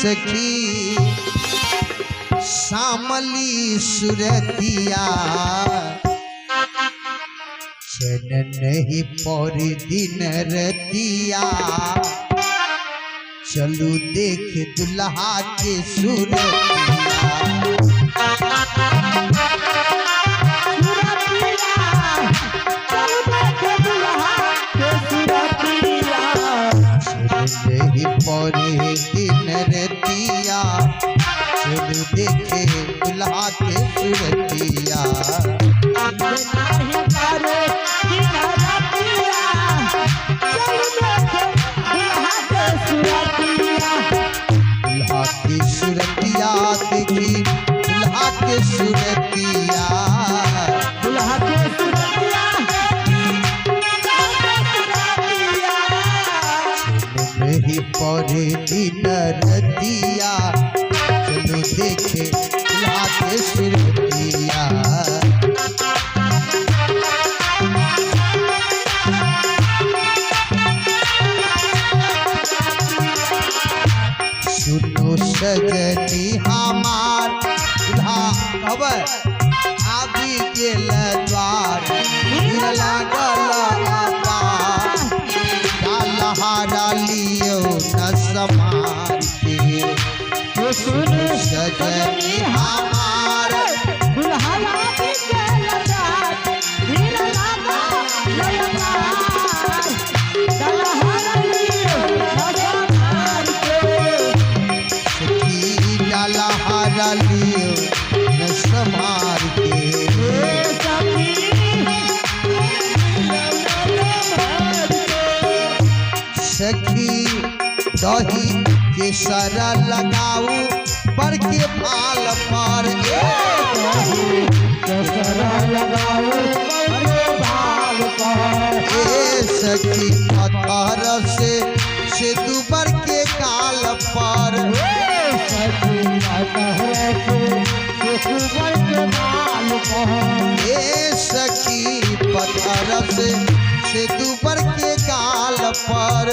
सखी श्यामली सुरतिया चैन नहीं पौरी दिन रतिया चलू देख दुल्हा के सुरतिया पौरे दिन रतिया चलू देखे दुल्हा के सुरतिया दुल्हा की सुरतिया देखी दुल्हा के सुरतिया दुल्हा के सुरतिया नहीं पौरे दिन रतिया चलो देखे दुल्हा के सुरतिया सुनो सजनी हमार दुल्हा अब आदि के द्वार हारा लियो न समार के सुनो सजनी हमार दुल्हा हारा लियो न संभार के सखी दही के सर लगाऊ पर के भाल पर सखी पत्थर से दुबर के काल पर सखी पत्थर से दुबर के काल पर